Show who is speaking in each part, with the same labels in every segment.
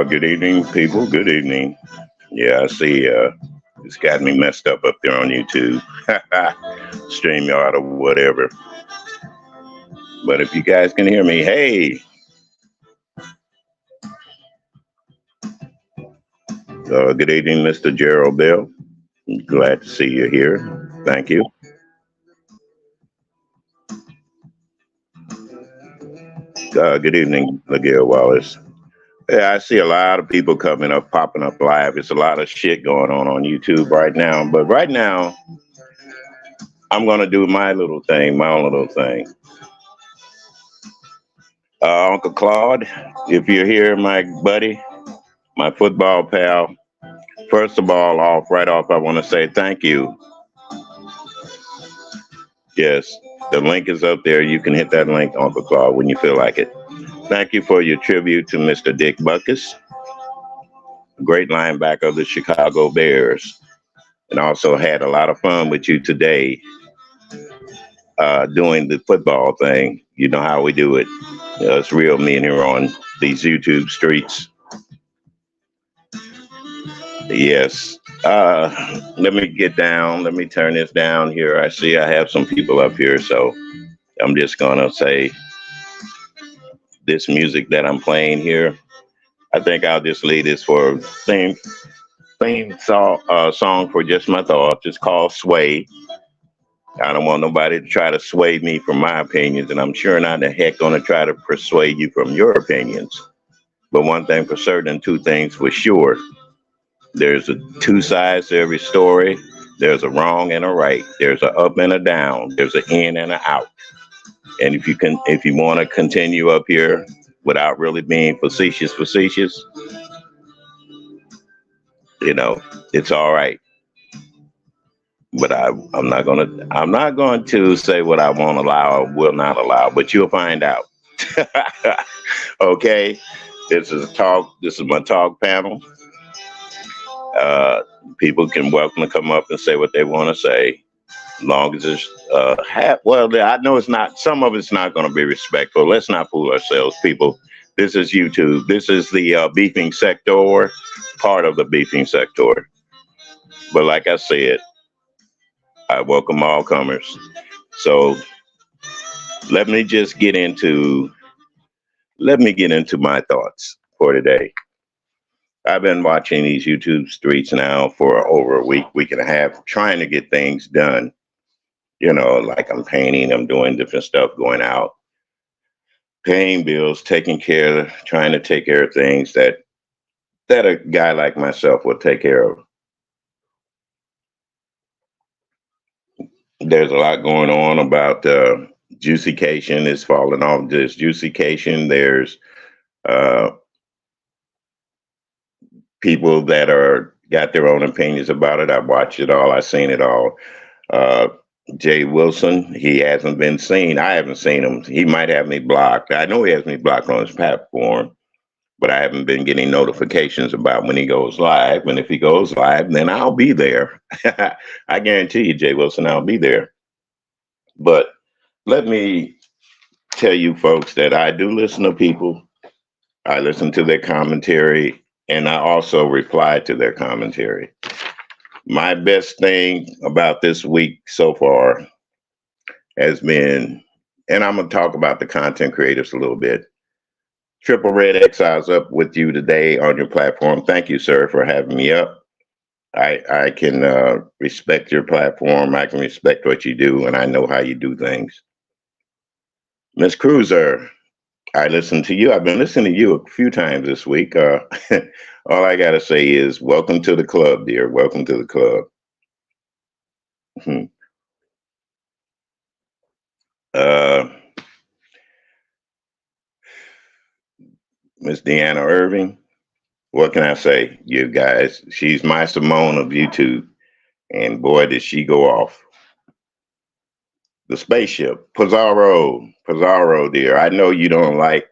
Speaker 1: Good evening, people. Good evening. Yeah, I see. It's got me messed up there on YouTube, StreamYard or whatever. But if you guys can hear me, hey, good evening, Mr. Gerald Bell. Glad to see you here. Thank you. Good evening, Miguel Wallace. Yeah, I see a lot of people coming up, popping up live. It's a lot of shit going on YouTube right now. But right now, I'm gonna do my little thing, my own little thing. Uncle Claude, if you're here, my buddy, my football pal. First of all, right off, I want to say thank you. Yes, the link is up there. You can hit that link, Uncle Claude, when you feel like it. Thank you for your tribute to Mr. Dick Buckus, great linebacker of the Chicago Bears, and also had a lot of fun with you today doing the football thing. You know how we do it. It's real men here on these YouTube streets. Yes. Let me get down. Let me turn this down here. I see I have some people up here, so I'm just gonna say this music that I'm playing here. I think I'll just leave this for song for just my thoughts. It's called Sway. I don't want nobody to try to sway me from my opinions, and I'm sure not the heck gonna try to persuade you from your opinions. But one thing for certain, two things for sure. There's two sides to every story. There's a wrong and a right. There's a up and a down. There's an in and an out. And if you want to continue up here without really being facetious, you know, it's all right. But I'm not going to say what I won't allow or will not allow. But you'll find out. Okay, This is my talk panel. Uh, People can welcome to come up and say what they want to say. Long as it's well, I know it's not. Some of it's not going to be respectful. Let's not fool ourselves, people. This is YouTube. This is the beefing sector, part of the beefing sector. But like I said, I welcome all comers. So let me just get into my thoughts for today. I've been watching these YouTube streets now for over a week and a half, trying to get things done. You know, like I'm painting, I'm doing different stuff, going out, paying bills, trying to take care of things that a guy like myself would take care of. There's a lot going on about juicycation is falling off. There's juicycation. There's uh, people that are got their own opinions about it. I've watched it all. I've seen it all. Uh, Jay Wilson, he hasn't been seen. I haven't seen him. He might have me blocked. I know he has me blocked on his platform, but I haven't been getting notifications about when he goes live. And if he goes live, then I'll be there. I guarantee you, Jay Wilson, I'll be there. But let me tell you folks that I do listen to people. I listen to their commentary, and I also reply to their commentary. My best thing about this week so far has been, and I'm going to talk about the content creators a little bit. Triple Red Exiles up with you today on your platform. Thank you, sir, for having me up. I can respect your platform. I can respect what you do, and I know how you do things. Miss Cruiser, I listened to you. I've been listening to you a few times this week. All I got to say is welcome to the club, dear. Welcome to the club. uh, Miss Deanna Irving, what can I say? You guys, she's my Simone of YouTube. And boy, did she go off. The spaceship, Pizarro, dear. I know you don't like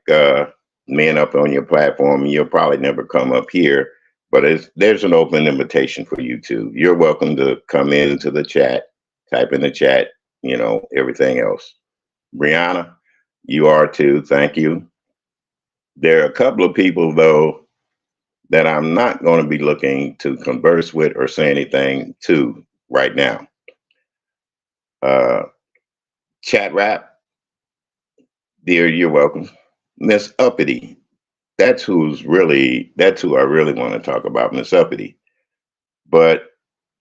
Speaker 1: men up on your platform, and you'll probably never come up here. But there's an open invitation for you too. You're welcome to come into the chat, type in the chat, everything else. Brianna, you are too. Thank you. There are a couple of people though that I'm not going to be looking to converse with or say anything to right now. Uh, Chat rap, dear, you're welcome. Miss Uppity, that's who I really want to talk about, Miss Uppity. But,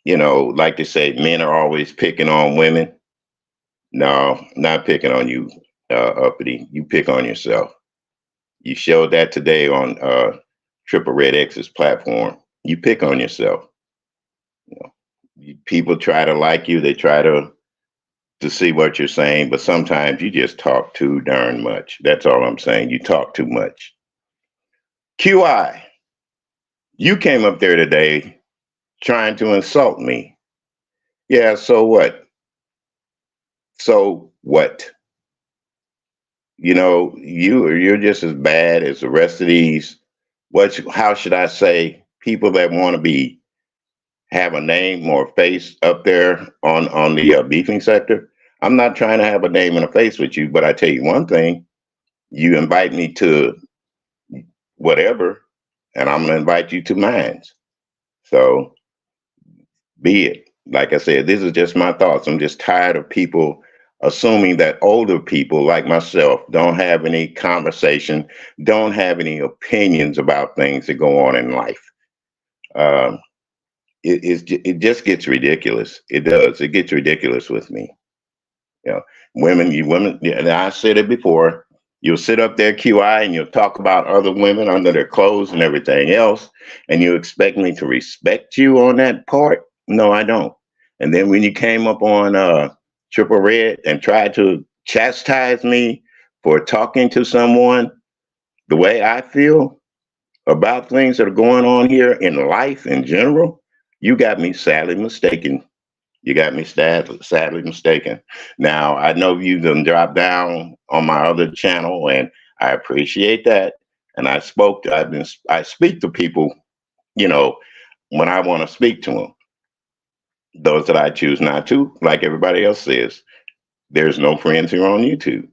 Speaker 1: like they say, men are always picking on women. No, not picking on you, Uppity. You pick on yourself. You showed that today on Triple Red X's platform. You pick on yourself. You know, people try to like you. They try to see what you're saying, but sometimes you just talk too darn much. That's all I'm saying. You talk too much. QI, you came up there today trying to insult me. Yeah, so what? So what? You're just as bad as the rest of these. How should I say? People that want to have a name or face up there on the beefing sector. I'm not trying to have a name and a face with you, but I tell you one thing: you invite me to whatever, and I'm gonna invite you to mine. So be it. Like I said, this is just my thoughts. I'm just tired of people assuming that older people like myself don't have any conversation, don't have any opinions about things that go on in life. Um, it just gets ridiculous. It does. It gets ridiculous with me. You know, women. Yeah, and I said it before. You'll sit up there, QI, and you'll talk about other women under their clothes and everything else, and you expect me to respect you on that part? No, I don't. And then when you came up on Triple Red and tried to chastise me for talking to someone the way I feel about things that are going on here in life in general, you got me sadly mistaken. You got me sadly mistaken. Now, I know you done dropped down on my other channel, and I appreciate that. And I speak to people, you know, when I want to speak to them. Those that I choose not to, like everybody else says, there's no friends here on YouTube.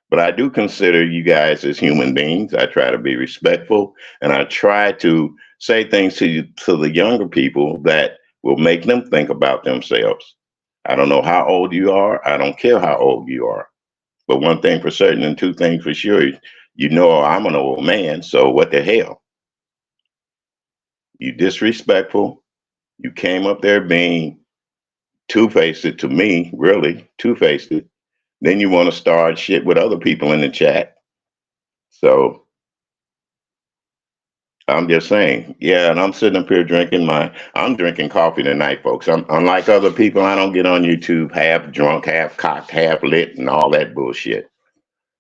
Speaker 1: But I do consider you guys as human beings. I try to be respectful, and I try to say things to the younger people that will make them think about themselves. I don't know how old you are. I don't care how old you are. But one thing for certain and two things for sure, I'm an old man, so what the hell? You disrespectful. You came up there being two-faced to me, really, two-faced. Then you want to start shit with other people in the chat. So I'm just saying, yeah, and I'm sitting up here I'm drinking coffee tonight, folks. Unlike other people, I don't get on YouTube half drunk, half cocked, half lit, and all that bullshit.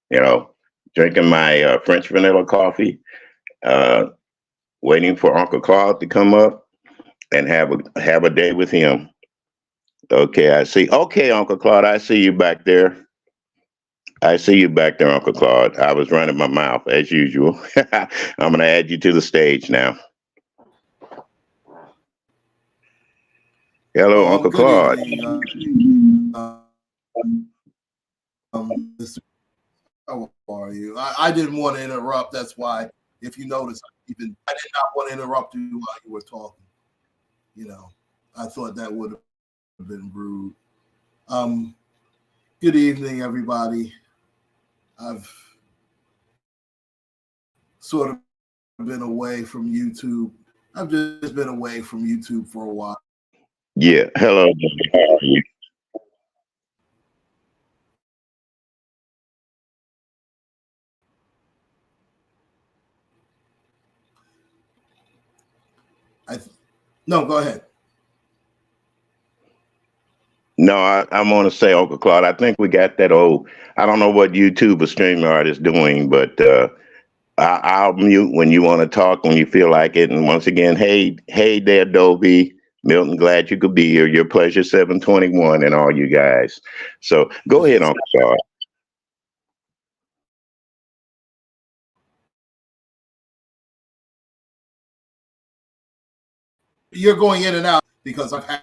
Speaker 1: You know, drinking my French vanilla coffee, uh, waiting for Uncle Claude to come up and have a day with him. Okay, I see. Okay, Uncle Claude, I see you back there. I see you back there, Uncle Claude. I was running my mouth as usual. I'm going to add you to the stage now. Hello, Uncle
Speaker 2: Good
Speaker 1: Claude.
Speaker 2: evening. How are you? I didn't want to interrupt. That's why, if you notice, I did not want to interrupt you while you were talking. I thought that would have been rude. Good evening, everybody. I've sort of been away from YouTube. I've just been away from YouTube for a while.
Speaker 1: Yeah. Hello. How are you?
Speaker 2: No, go ahead.
Speaker 1: No, I'm going to say, Uncle Claude, I think we got that old, I don't know what YouTube or StreamYard is doing, but I'll mute when you want to talk, when you feel like it. And once again, hey there, Dovey. Milton, glad you could be here. Your pleasure, 721, and all you guys. So go ahead, Uncle Claude.
Speaker 2: You're going in and out because I've had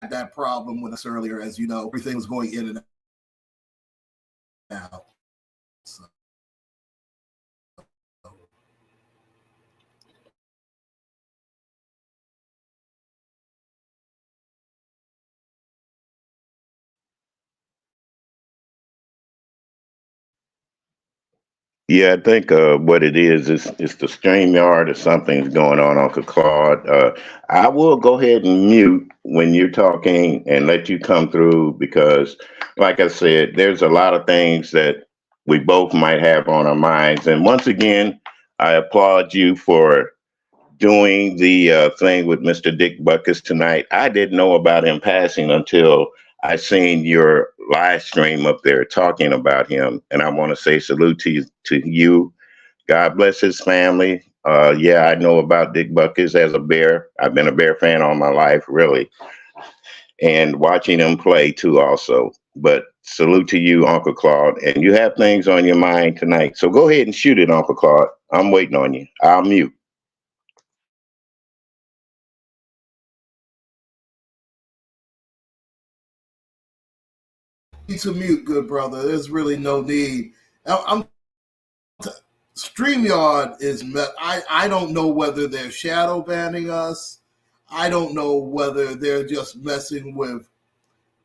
Speaker 2: that problem with us earlier. As you know, everything was going in and out. So,
Speaker 1: Yeah, I think what it is it's the StreamYard or something's going on, Uncle Claude. I will go ahead and mute when you're talking and let you come through because, like I said, there's a lot of things that we both might have on our minds. And once again, I applaud you for doing the thing with Mr. Dick Buckus tonight. I didn't know about him passing until I seen your live stream up there talking about him, and I want to say salute to you. God bless his family. Yeah, I know about Dick Buckus as a Bear. I've been a Bear fan all my life, really, and watching him play too, also. But salute to you, Uncle Claude. And you have things on your mind tonight, so go ahead and shoot it, Uncle Claude. I'm waiting on you. I'll mute.
Speaker 2: to mute, good brother. There's really no need. I'm StreamYard is. I don't know whether they're shadow banning us. I don't know whether they're just messing with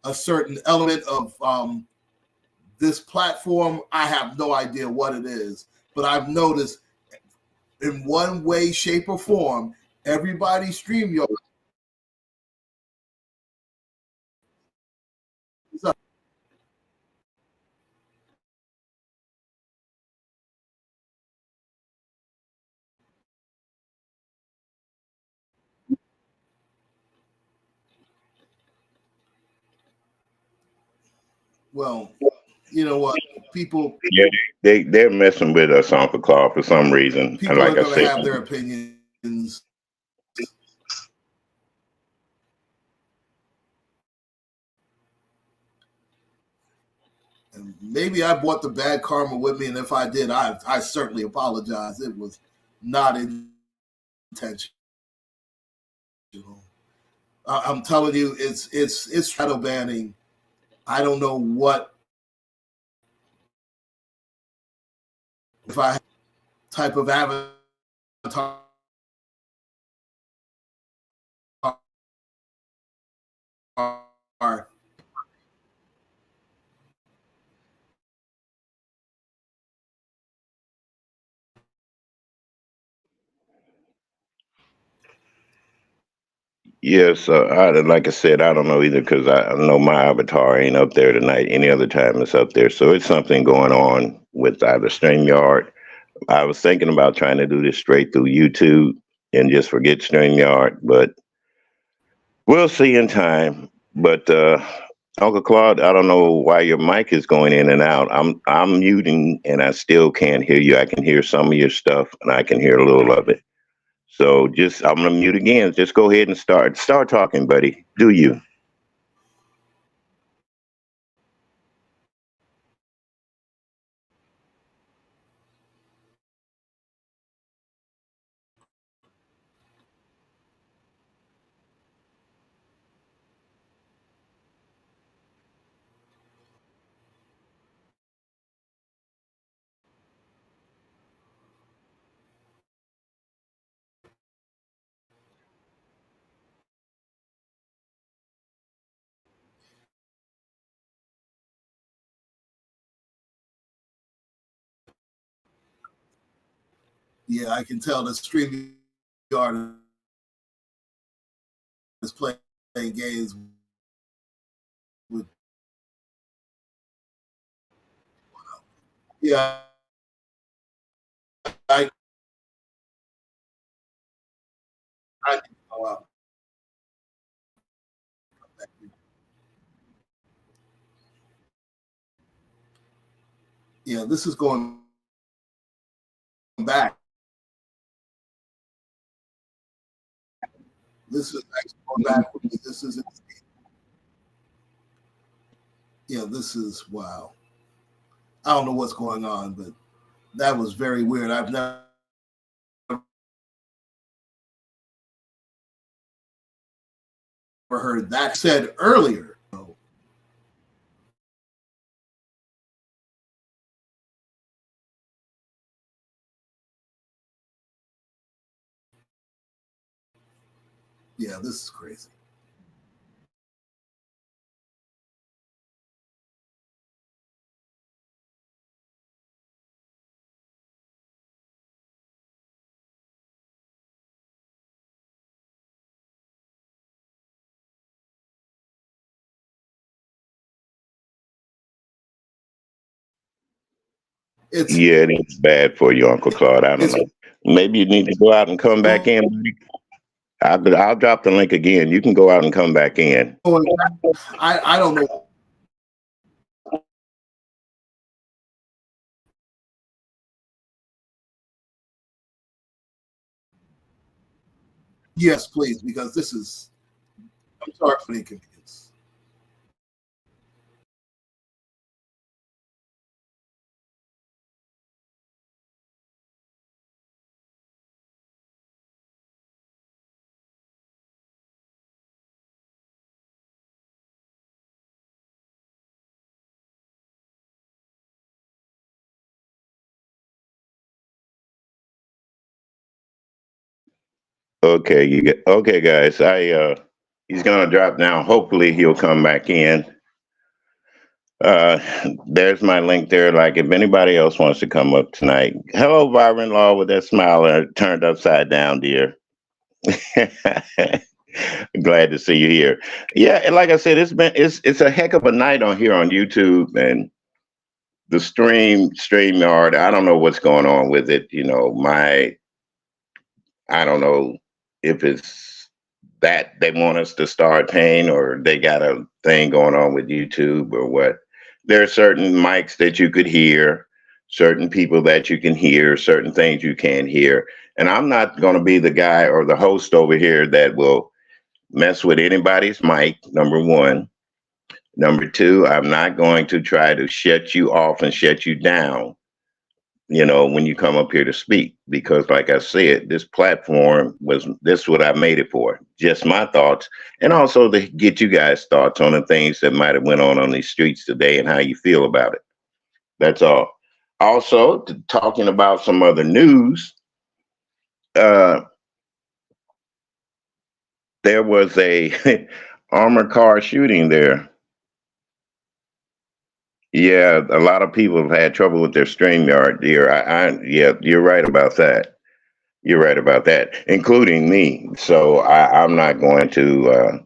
Speaker 2: a certain element of this platform. I have no idea what it is, but I've noticed in one way, shape, or form, everybody StreamYard is up. Well, you know what? People
Speaker 1: Yeah, they're messing with us, Uncle Claude, for some reason. And
Speaker 2: people are
Speaker 1: like I
Speaker 2: going to
Speaker 1: said,
Speaker 2: have their opinions, and maybe I brought the bad karma with me. And if I did, I certainly apologize. It was not intentional. I'm telling you, it's shadow banning. I don't know what if I type of avatar.
Speaker 1: yes, like I said, I don't know either because I know my avatar ain't up there tonight. Any other time it's up there. So it's something going on with either StreamYard. I was thinking about trying to do this straight through YouTube and just forget StreamYard, but we'll see in time. But Uncle Claude, I don't know why your mic is going in and out. I'm muting and I still can't hear you. I can hear some of your stuff and I can hear a little of it. So just I'm gonna mute again. Just go ahead and start talking, buddy. Do you?
Speaker 2: Yeah, I can tell the streaming yard is playing games with. Yeah, I, I uh, yeah, this is going back. This is actually going backwards. This is, yeah, this is wow. I don't know what's going on, but that was very weird. I've never heard that said earlier. Yeah, this is crazy. It's
Speaker 1: Yeah, it's bad for you, Uncle Claude. I don't
Speaker 2: it's
Speaker 1: know. Maybe you need to go out and come back in. I'll drop the link again. You can go out and come back in.
Speaker 2: going. I don't know. Yes, please, because this is. I'm sorry for the inconvenience.
Speaker 1: Okay, okay, guys. He's gonna drop down. Hopefully, he'll come back in. Uh, there's my link there. Like, if anybody else wants to come up tonight, hello, Byron Law, with that smile turned upside down, dear. Glad to see you here. Yeah, and like I said, it's a heck of a night on here on YouTube and the StreamYard. I don't know what's going on with it. I don't know if it's that they want us to start paying or they got a thing going on with YouTube or what. There are certain mics that you could hear, certain people that you can hear, certain things you can't hear. And I'm not going to be the guy or the host over here that will mess with anybody's mic, number one. Number two, I'm not going to try to shut you off and shut you down, when you come up here to speak, because like I said, this platform was this what I made it for. Just my thoughts, and also to get you guys' thoughts on the things that might have went on these streets today and how you feel about it. That's all. Also, talking about some other news, uh, there was a armored car shooting there. Yeah, a lot of people have had trouble with their StreamYard, dear. Yeah, you're right about that. You're right about that, including me. So I'm not going to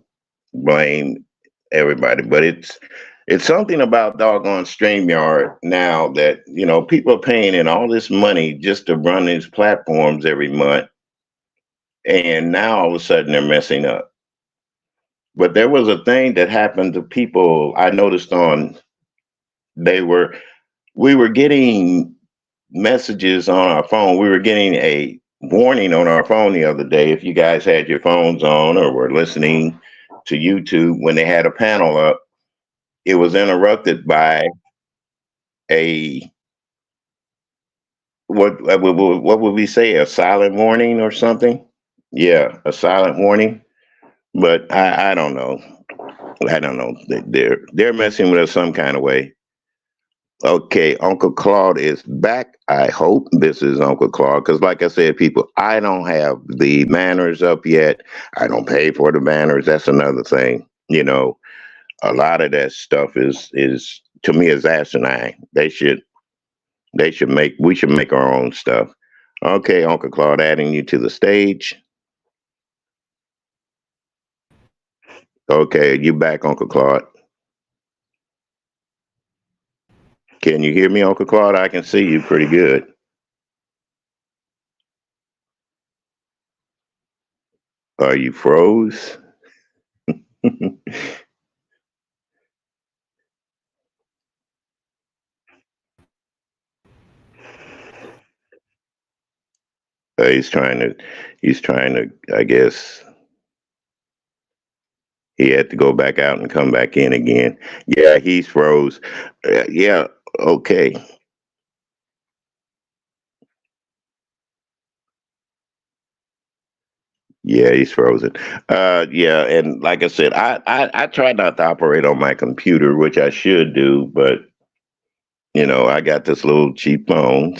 Speaker 1: blame everybody, but it's something about doggone StreamYard now that people are paying in all this money just to run these platforms every month, and now all of a sudden they're messing up. But there was a thing that happened to people I noticed on. They were we were getting messages on our phone. We were getting a warning on our phone the other day. If you guys had your phones on or were listening to YouTube when they had a panel up, it was interrupted by a what would we say, a silent warning or something? Yeah, a silent warning. But I don't know. I don't know. They're messing with us some kind of way. Okay, Uncle Claude is back. I hope this is Uncle Claude because, like I said, people, I don't have the banners up yet. I don't pay for the banners. That's another thing. A lot of that stuff is to me is asinine. They should make we should make our own stuff. Okay, Uncle Claude, adding you to the stage. Okay, you back, Uncle Claude? Can you hear me, Uncle Claude? I can see you pretty good. Are you froze? He's trying to. He's trying to. I guess he had to go back out and come back in again. Yeah, he's froze. Yeah. Okay. Yeah, he's frozen. Yeah, and like I said, I try not to operate on my computer, which I should do, but I got this little cheap phone,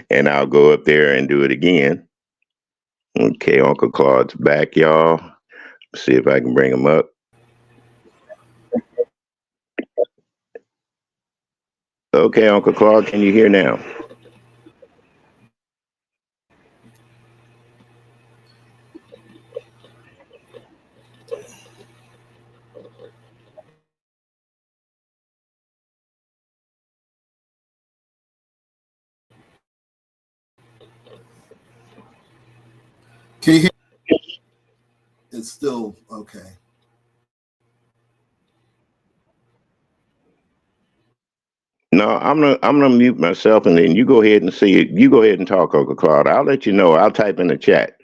Speaker 1: and I'll go up there and do it again. Okay, Uncle Claude's back, y'all. See if I can bring him up. Okay, Uncle Claude, can you hear now?
Speaker 2: Can you hear? It's still okay.
Speaker 1: No, I'm gonna mute myself, and then you go ahead and see it. You go ahead and talk, Uncle Claude. I'll let you know. I'll type in the chat.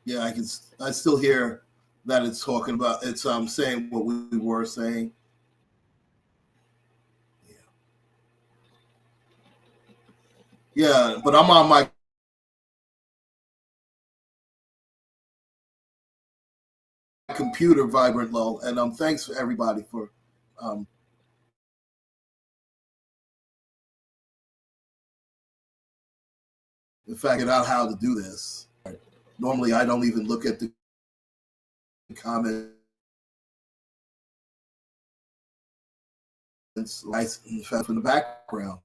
Speaker 2: Yeah, I can. I still hear that it's talking about. It's saying what we were saying. Yeah, yeah, but I'm on my computer vibrant low, and thanks for everybody for um in fact out how to do this. Normally, I don't even look at the comments. In fact, in the background,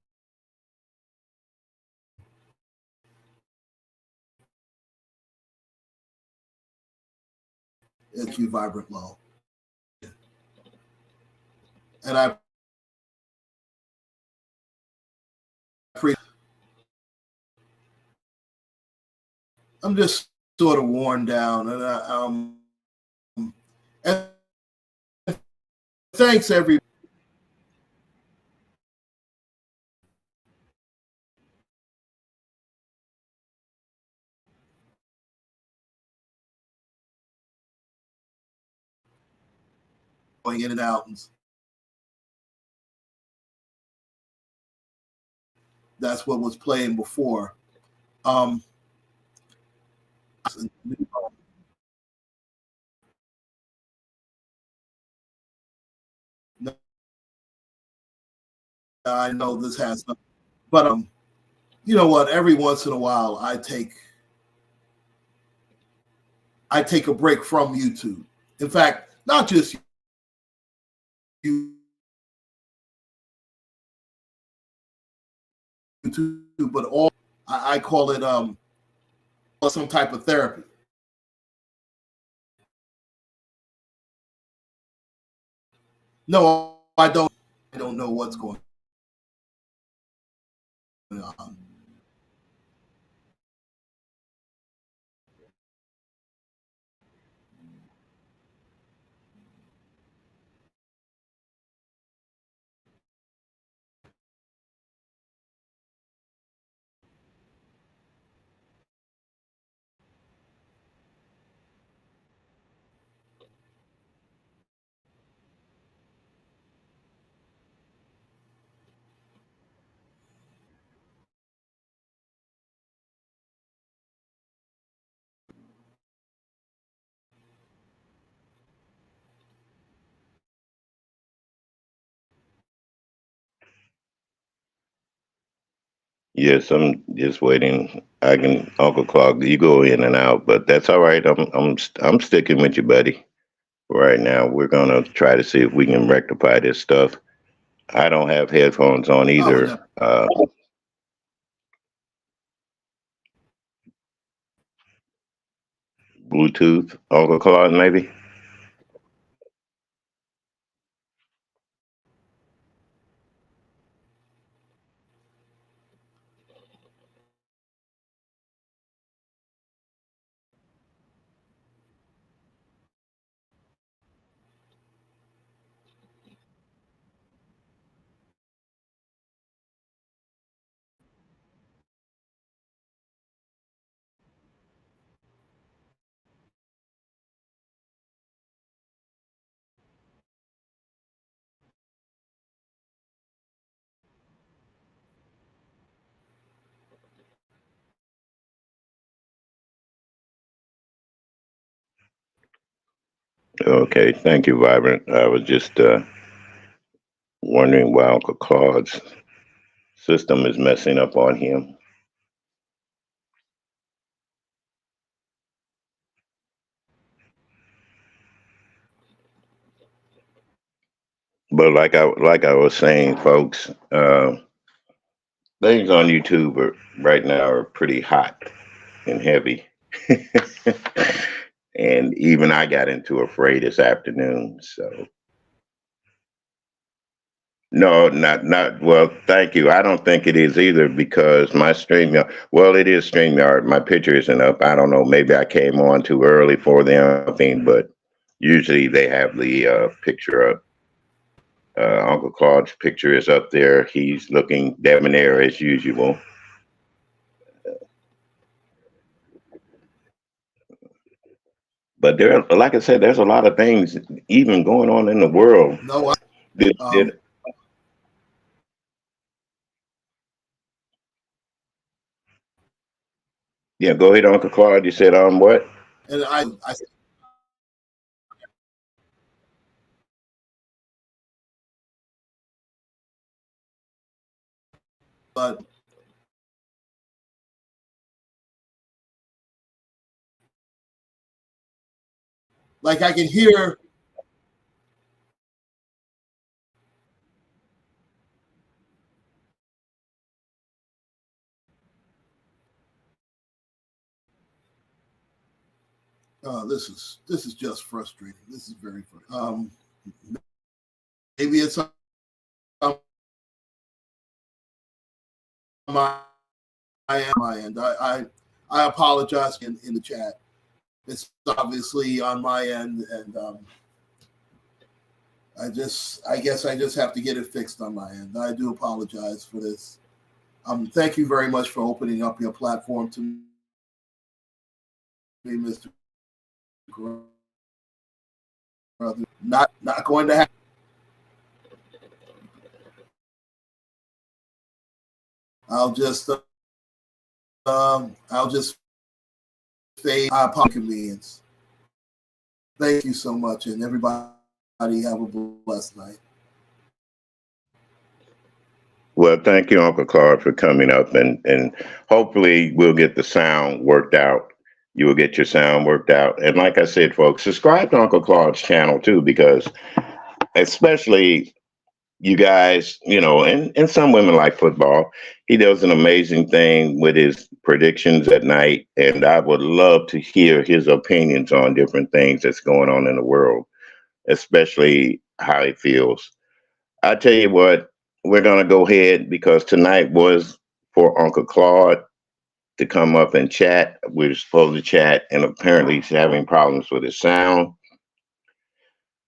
Speaker 2: it's you vibrant low, and I appreciate. I'm just sort of worn down, and thanks every going in and out. And that's what was playing before. Um, I know this has, but you know what? Every once in a while, I take a break from YouTube. In fact, not just YouTube, but all. I call it some type of therapy. No, I don't. I don't know what's going on.
Speaker 1: Yes, I'm just waiting. I can Uncle Clark. You go in and out, but that's all right. I'm sticking with you, buddy. Right now, we're gonna try to see if we can rectify this stuff. I don't have headphones on
Speaker 2: Oh,
Speaker 1: either.
Speaker 2: no.
Speaker 1: Bluetooth, Uncle Claude, maybe. Okay, thank you, Vibrant. I was just wondering why Uncle Claude's system is messing up on him. But like I was saying, folks, things on YouTube right now are pretty hot and heavy. And even I got into a fray this afternoon. So no, not well. Thank you. I don't think it is either because my StreamYard. Well, it is StreamYard. My picture isn't up. I don't know. Maybe I came on too early for them, but usually they have the picture up. Uncle Claude's picture is up there. He's looking debonair as usual. But there, like I said, there's a lot of things even going on in the world.
Speaker 2: No,
Speaker 1: Did
Speaker 2: um,
Speaker 1: yeah? Go ahead, Uncle Claude. You said what?
Speaker 2: and I, but like I can hear. This is just frustrating. This is very frustrating. Maybe it's on my end. I apologize in the chat. It's obviously on my end, and I guess I just have to get it fixed on my end. I do apologize for this. Thank you very much for opening up your platform to me, Mr. Brother. Not going to happen. I'll just I'll just fade my convenience. Thank you so much, and everybody have a blessed night.
Speaker 1: Well, thank you, Uncle Claude, for coming up, and hopefully we'll get the sound worked out. You will get your sound worked out, and like I said, folks, subscribe to Uncle Claude's channel too, because especially you guys, and some women like football. He does an amazing thing with his predictions at night, and I would love to hear his opinions on different things that's going on in the world, especially how he feels. I tell you what, we're gonna go ahead because tonight was for Uncle Claude to come up and chat. We were supposed to chat, and apparently he's having problems with his sound.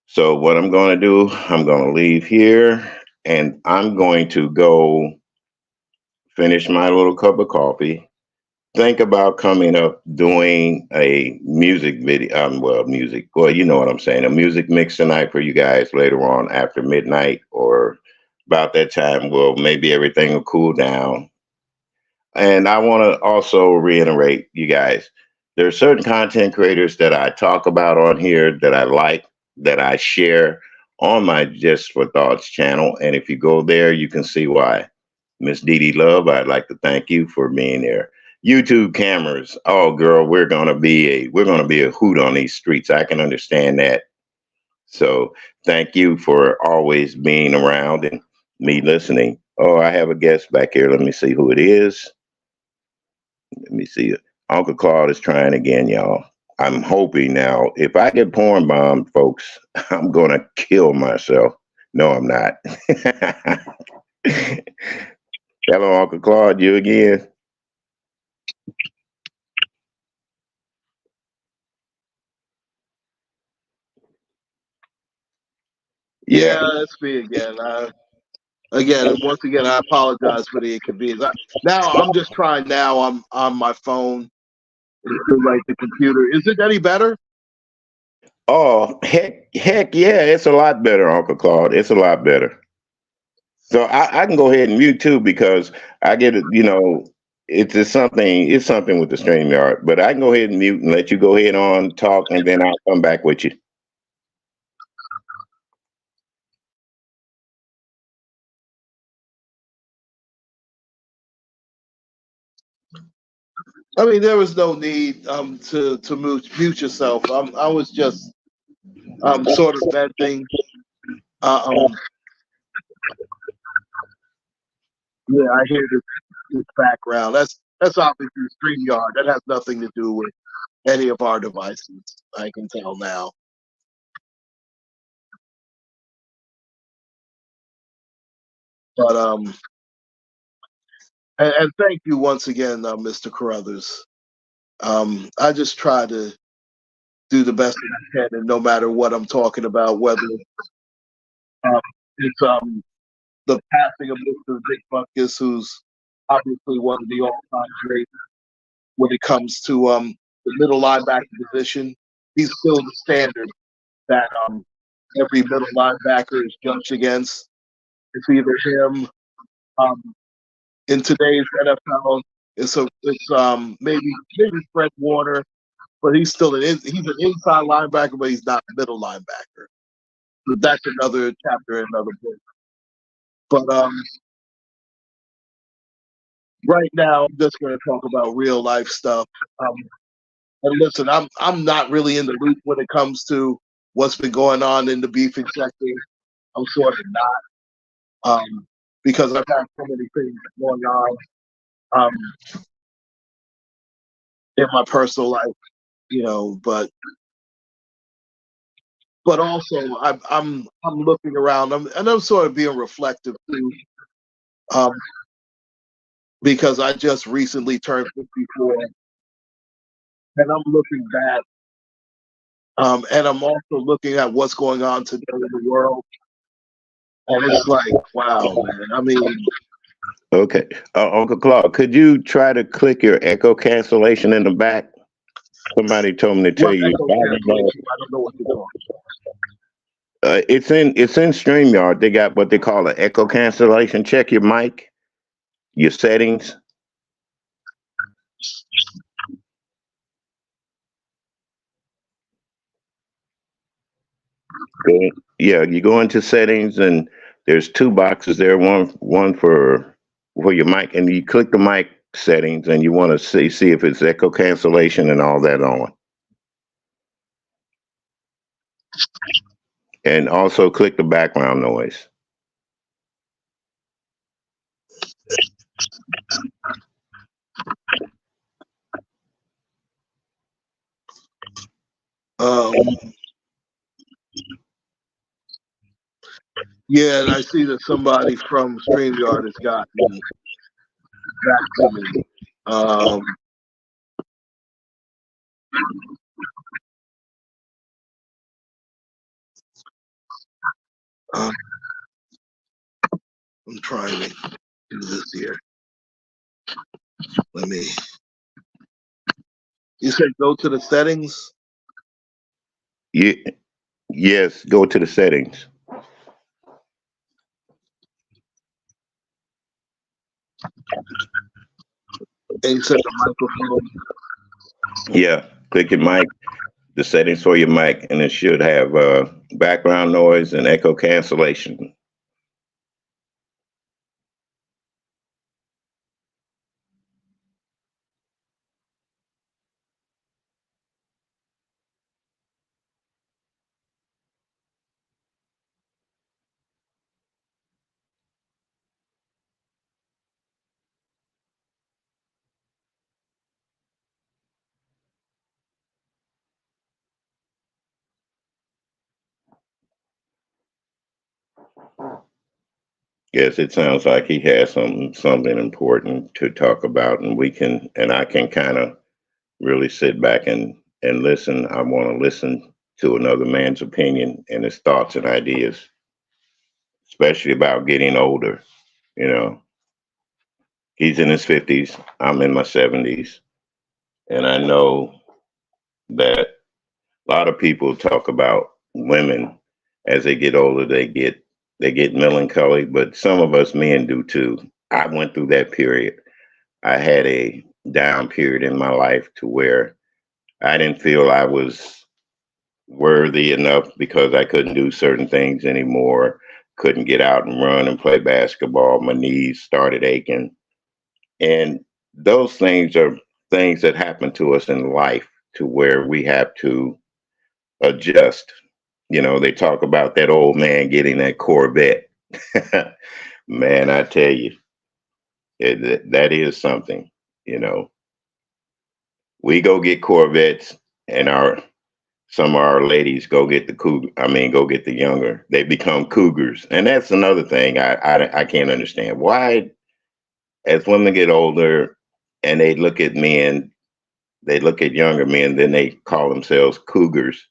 Speaker 1: So what I'm gonna do, I'm gonna leave here, and I'm going to go finish my little cup of coffee. Think about coming up doing a music video. Well, music. Well, you know what I'm saying. A music mix tonight for you guys later on after midnight or about that time. Well, maybe everything will cool down. And I want to also reiterate, you guys, there are certain content creators that I talk about on here that I like, that I share on my Just for Thoughts channel. And if you go there, you can see why. Miss Dee Dee Love, I'd like to thank you for being there. YouTube cameras, oh girl, we're gonna be a hoot on these streets. I can understand that. So thank you for always being around and me listening. Oh, I have a guest back here. Let me see who it is. Let me see. Uncle Claude is trying again, y'all. I'm hoping now, if I get porn bombed, folks, I'm gonna kill myself. No, I'm not. Hello, Uncle Claude, you again? Yeah.
Speaker 3: Yeah, it's me again. Again, once again, I apologize for the inconvenience. Now I'm just trying. Now I'm on my phone to like the computer. Is it any better?
Speaker 1: Oh, heck yeah, it's a lot better, Uncle Claude. It's a lot better. So I can go ahead and mute too because I get it, it's something with the StreamYard, but I can go ahead and mute and let you go ahead on talk and then I'll come back with you.
Speaker 3: I mean, there was no need to mute yourself. I was just sort of venting. Uh, um, yeah, I hear this background. That's obviously StreamYard. That has nothing to do with any of our devices. I can tell now. But and thank you once again, Mr. Carruthers. I just try to do the best that I can, and no matter what I'm talking about, whether it's the passing of Mr. Dick Butkus, who's obviously one of the all-time greats when it comes to the middle linebacker position. He's still the standard that every middle linebacker is judged against. It's either him um, in today's NFL. It's maybe Fred Warner, but he's still he's an inside linebacker, but he's not a middle linebacker. So that's another chapter in another book. But right now, I'm just going to talk about real life stuff. Um, and listen, I'm not really in the loop when it comes to what's been going on in the beefing sector. I'm sort of not, because I've had so many things going on um, in my personal life, you know. But also, I'm looking around, and I'm sort of being reflective too, um, because I just recently turned 54, and I'm looking back, and I'm also looking at what's going on today in the world, and it's like, wow, man. I mean,
Speaker 1: Okay. Uncle Claude, could you try to click your echo cancellation in the back? Somebody told me to tell
Speaker 3: what
Speaker 1: you.
Speaker 3: echo cancellation? I don't know what you're talking
Speaker 1: It's in StreamYard. They got what they call an echo cancellation. Check your mic, your settings. Yeah, you go into settings and there's two boxes there. One for your mic, and you click the mic settings and you want to see if it's echo cancellation and all that on. And also click the background noise.
Speaker 3: Yeah, and I see that somebody from StreamYard has gotten back to me. Um, I'm trying to do this here. Let me. You said go to the settings.
Speaker 1: Yes, go to the settings.
Speaker 3: And you said the microphone.
Speaker 1: Yeah, click your mic, the settings for your mic, and it should have background noise and echo cancellation. Yes, it sounds like he has something important to talk about, and I can kind of really sit back and listen. I want to listen to another man's opinion and his thoughts and ideas, especially about getting older. You know, he's in his 50s. I'm in my 70s, and I know that a lot of people talk about women as they get older. They get melancholy, but some of us men do too. I went through that period. I had a down period in my life to where I didn't feel I was worthy enough because I couldn't do certain things anymore. Couldn't get out and run and play basketball. My knees started aching. And those things are things that happen to us in life to where we have to adjust. You know, they talk about that old man getting that Corvette. Man, I tell you, that is something. You know, we go get Corvettes, and our some of our ladies go get the cougar. I mean, go get the younger. They become cougars, and that's another thing I can't understand. Why, as women get older, and they look at men, they look at younger men, then they call themselves cougars.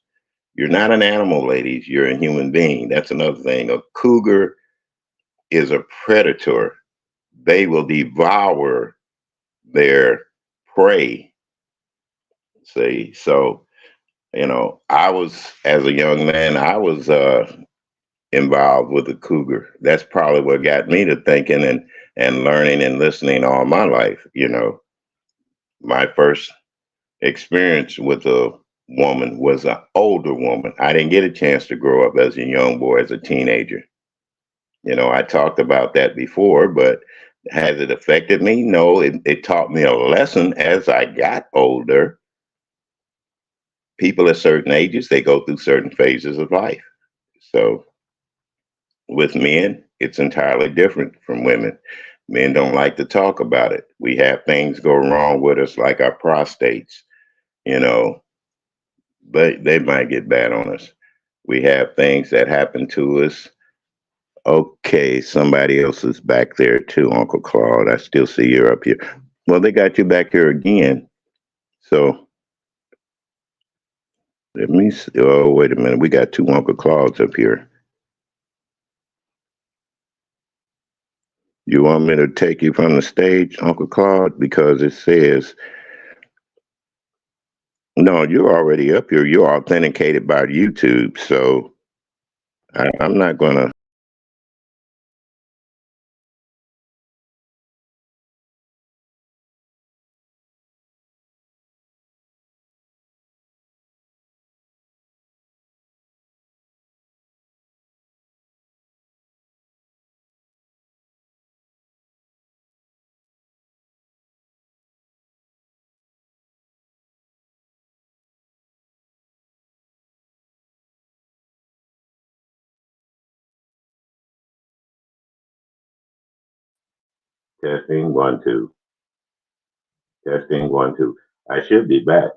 Speaker 1: You're not an animal, ladies. You're a human being. That's another thing. A cougar is a predator. They will devour their prey. See, so you know, I was as a young man, I was involved with a cougar. That's probably what got me to thinking and learning and listening all my life. You know, my first experience with a woman was an older woman. I didn't get a chance to grow up as a young boy, as a teenager. You know, I talked about that before, but has it affected me? No, it taught me a lesson as I got older. People at certain ages, they go through certain phases of life. So with men, it's entirely different from women. Men don't like to talk about it. We have things go wrong with us, like our prostates, you know, but they might get bad on us. We have things that happen to us. Okay, somebody else is back there too, Uncle Claude. I still see you're up here. Well, they got you back here again. So let me see. Oh, wait a minute. We got two Uncle Claudes up here. You want me to take you from the stage, Uncle Claude? Because it says, no, you're already up here. You're authenticated by YouTube. So I'm not going to. Testing one, two. Testing one, two. I should be back.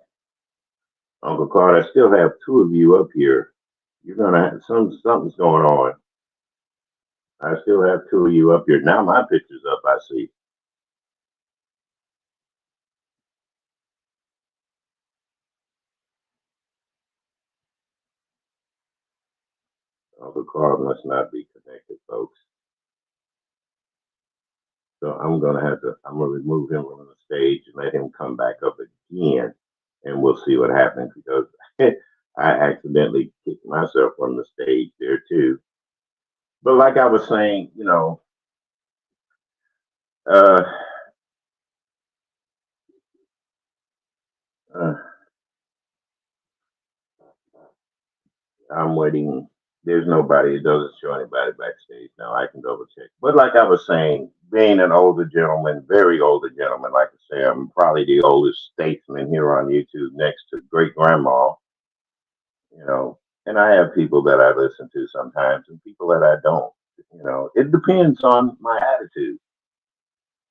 Speaker 1: Uncle Claude, I still have two of you up here. You're going to have something's going on. I still have two of you up here. Now my picture's up, I see. Uncle Carl must not be connected, folks. So I'm gonna remove him from the stage and let him come back up again, and we'll see what happens because I accidentally kicked myself from the stage there too. But like I was saying, you know, uh, uh, I'm waiting. There's nobody. It doesn't show anybody backstage now. I can double check. But like I was saying, being an older gentleman, very older gentleman, like I say, I'm probably the oldest statesman here on YouTube next to great grandma, you know, and I have people that I listen to sometimes and people that I don't. You know, it depends on my attitude.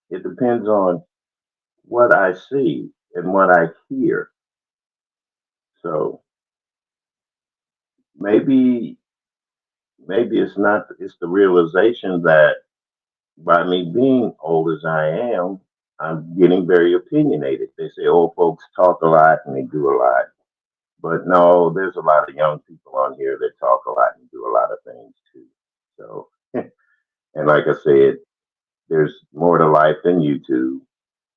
Speaker 1: It depends on what I see and what I hear. So maybe it's not it's the realization that by me being old as I am, I'm getting very opinionated. They say old folks talk a lot and they do a lot. But no, there's a lot of young people on here that talk a lot and do a lot of things too. So, and like I said, there's more to life than YouTube.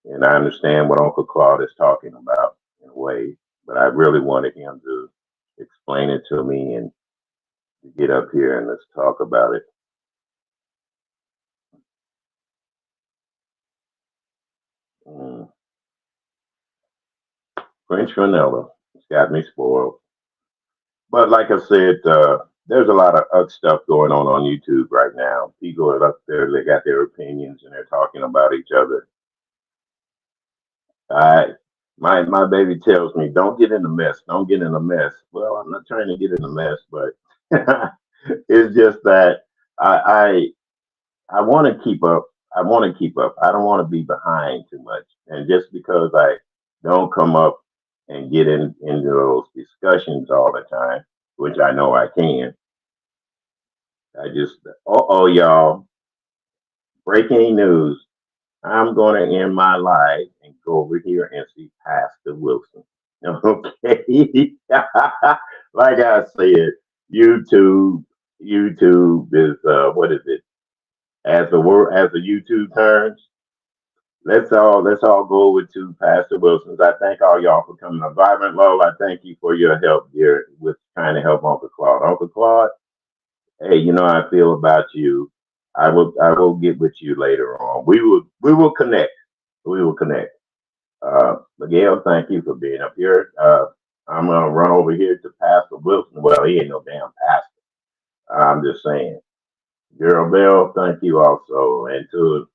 Speaker 1: And I understand what Uncle Claude is talking about in a way, but I really wanted him to explain it to me and to get up here and let's talk about it. Mm. French vanilla. It's got me spoiled. But like I said, there's a lot of stuff going on YouTube right now. People are up there, they got their opinions and they're talking about each other. I My baby tells me, "Don't get in the mess. Don't get in the mess." Well, I'm not trying to get in the mess, but it's just that I I want to keep up. I want to keep up. I don't want to be behind too much. And just because I don't come up and get into those discussions all the time, which I know I can, I just, y'all, breaking news. I'm going to end my life and go over here and see Pastor Wilson. Okay. Like I said, YouTube, YouTube is, what is it? As the YouTube turns, let's all go over to Pastor Wilson's. I thank all y'all for coming up. Vibrant Love, I thank you for your help, dear, with trying to help Uncle Claude. Uncle Claude, hey, you know how I feel about you. I will get with you later on. We will connect. We will connect. Miguel, thank you for being up here. I'm gonna run over here to Pastor Wilson. Well, he ain't no damn pastor. I'm just saying. Girl Bell, thank you also, and to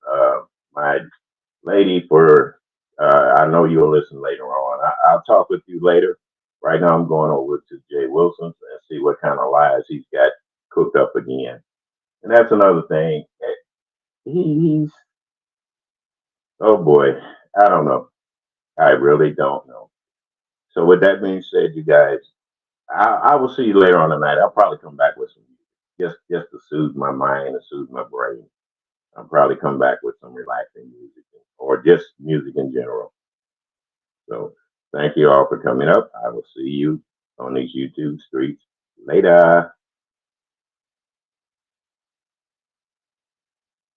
Speaker 1: my lady for. I know you'll listen later on. I'll talk with you later. Right now, I'm going over to Jay Wilson's and see what kind of lies he's got cooked up again. And that's another thing. He's oh boy, I don't know. I really don't know. So with that being said, you guys, I will see you later on tonight. I'll probably come back with some music, just to soothe my mind and soothe my brain. I'll probably come back with some relaxing music or just music in general. So thank you all for coming up. I will see you on these YouTube streets later.